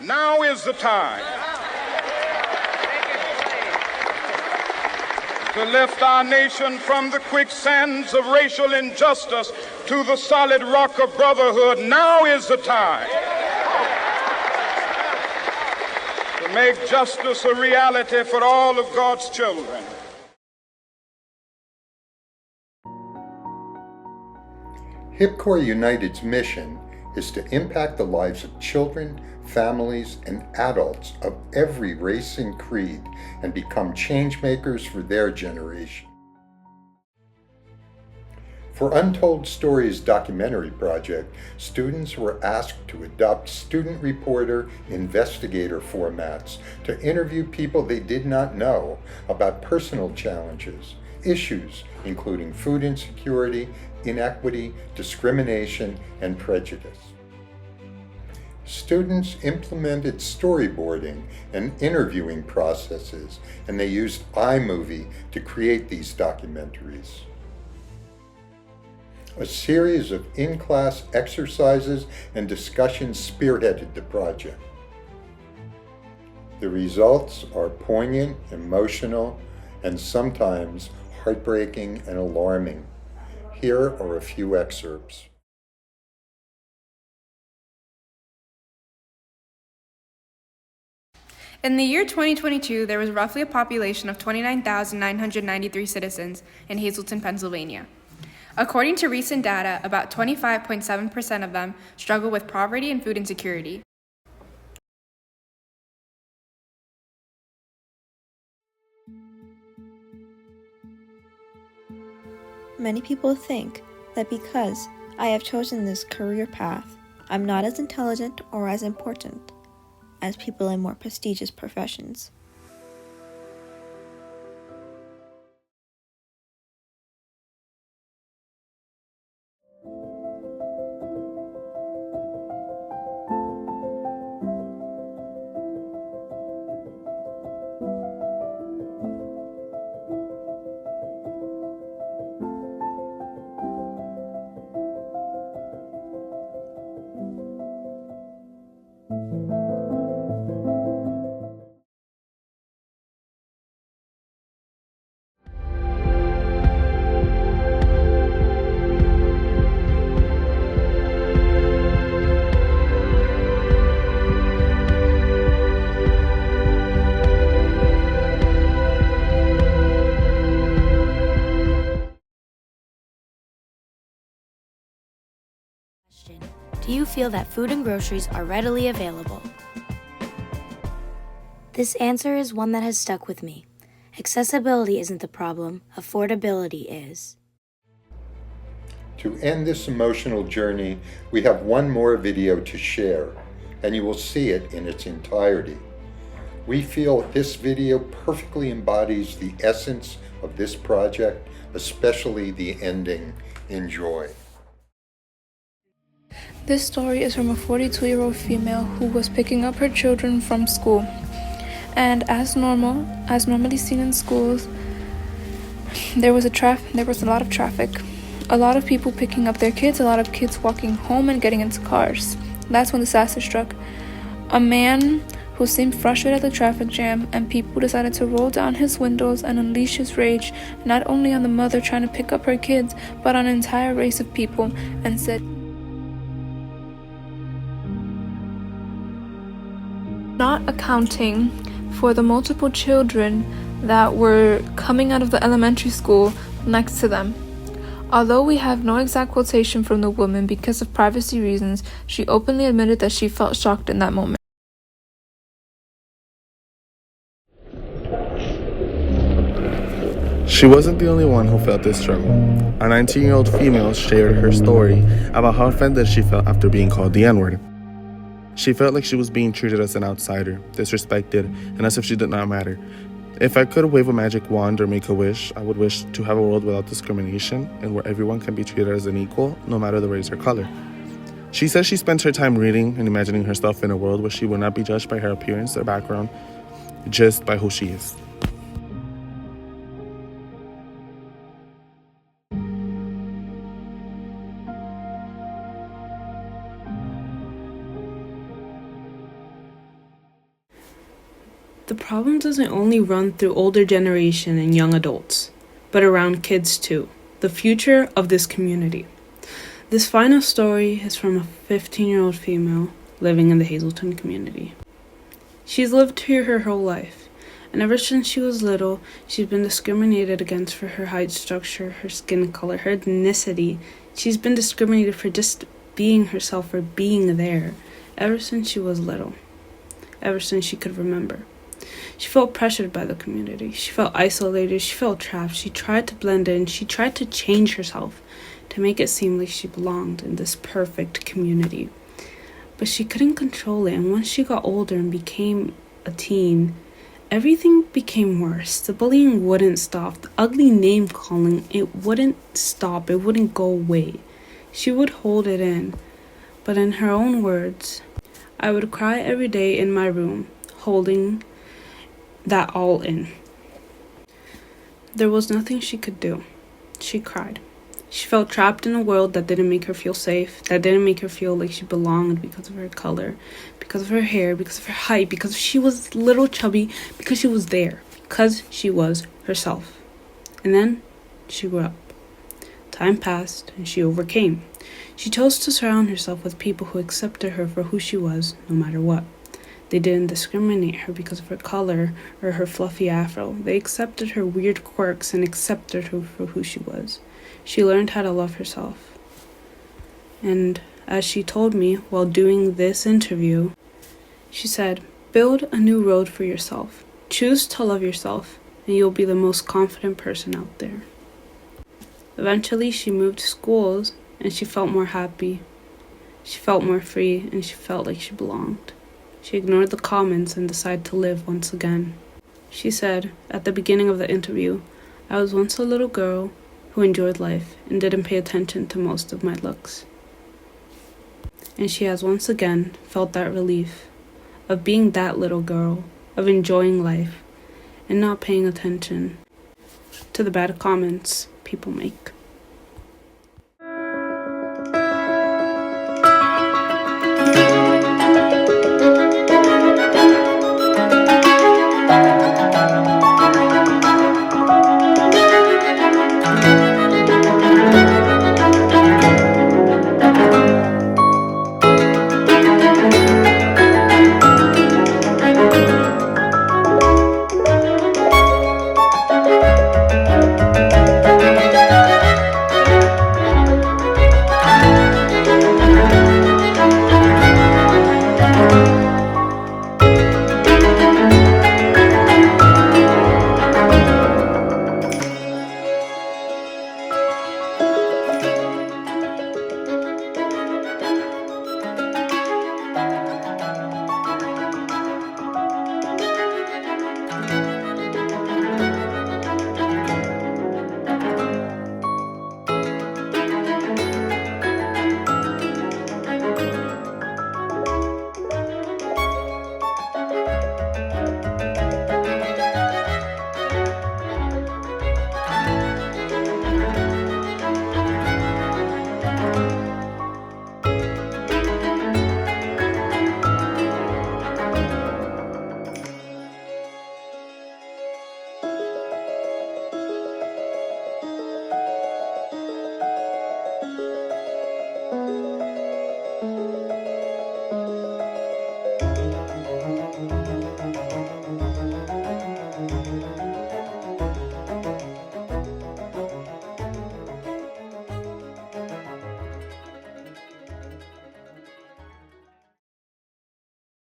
Now is the time to lift our nation from the quicksands of racial injustice to the solid rock of brotherhood. Now is the time to make justice a reality for all of God's children. HIP CORP United's mission is to impact the lives of children, families, and adults of every race and creed and become change makers for their generation. For Untold Stories documentary project, students were asked to adopt student reporter investigator formats to interview people they did not know about personal challenges, issues including food insecurity, inequity, discrimination, and prejudice. Students implemented storyboarding and interviewing processes, and they used iMovie to create these documentaries. A series of in-class exercises and discussions spearheaded the project. The results are poignant, emotional, and sometimes heartbreaking and alarming. Here are a few excerpts. In the year 2022, there was roughly a population of 29,993 citizens in Hazleton, Pennsylvania. According to recent data, about 25.7% of them struggle with poverty and food insecurity. Many people think that because I have chosen this career path, I'm not as intelligent or as important as people in more prestigious professions. Do you feel that food and groceries are readily available? This answer is one that has stuck with me. Accessibility isn't the problem, affordability is. To end this emotional journey, we have one more video to share, and you will see it in its entirety. We feel this video perfectly embodies the essence of this project, especially the ending. Enjoy. This story is from a 42-year-old female who was picking up her children from school. And as normally seen in schools, there was a lot of traffic. A lot of people picking up their kids, a lot of kids walking home and getting into cars. That's when the disaster struck. A man who seemed frustrated at the traffic jam, and people decided to roll down his windows and unleash his rage, not only on the mother trying to pick up her kids, but on an entire race of people, and said, not accounting for the multiple children that were coming out of the elementary school next to them. Although we have no exact quotation from the woman because of privacy reasons, she openly admitted that she felt shocked in that moment. She wasn't the only one who felt this struggle. A 19-year-old female shared her story about how offended she felt after being called the N-word. She felt like she was being treated as an outsider, disrespected, and as if she did not matter. If I could wave a magic wand or make a wish, I would wish to have a world without discrimination and where everyone can be treated as an equal, no matter the race or color. She says she spends her time reading and imagining herself in a world where she will not be judged by her appearance or background, just by who she is. The problem doesn't only run through older generation and young adults, but around kids too, the future of this community. This final story is from a 15-year-old female living in the Hazleton community. She's lived here her whole life, and ever since she was little, she's been discriminated against for her height structure, her skin color, her ethnicity. She's been discriminated for just being herself or being there, ever since she was little, ever since she could remember. She felt pressured by the community. She felt isolated. She felt trapped. She tried to blend in. She tried to change herself to make it seem like she belonged in this perfect community. But she couldn't control it, and once she got older and became a teen, everything became worse. The bullying wouldn't stop. The ugly name calling, it wouldn't stop. It wouldn't go away. She would hold it in. But in her own words, I would cry every day in my room, holding that all in. There was nothing she could do. She cried. She felt trapped in a world that didn't make her feel safe, that didn't make her feel like she belonged because of her color, because of her hair, because of her height, because she was little chubby, because she was there, because she was herself. And then she grew up. Time passed and she overcame. She chose to surround herself with people who accepted her for who she was, no matter what. They didn't discriminate her because of her color or her fluffy afro. They accepted her weird quirks and accepted her for who she was. She learned how to love herself. And as she told me while doing this interview, she said, build a new road for yourself. Choose to love yourself, and you'll be the most confident person out there. Eventually, she moved schools, and she felt more happy. She felt more free, and she felt like she belonged. She ignored the comments and decided to live once again. She said, at the beginning of the interview, I was once a little girl who enjoyed life and didn't pay attention to most of my looks. And she has once again felt that relief of being that little girl, of enjoying life and not paying attention to the bad comments people make.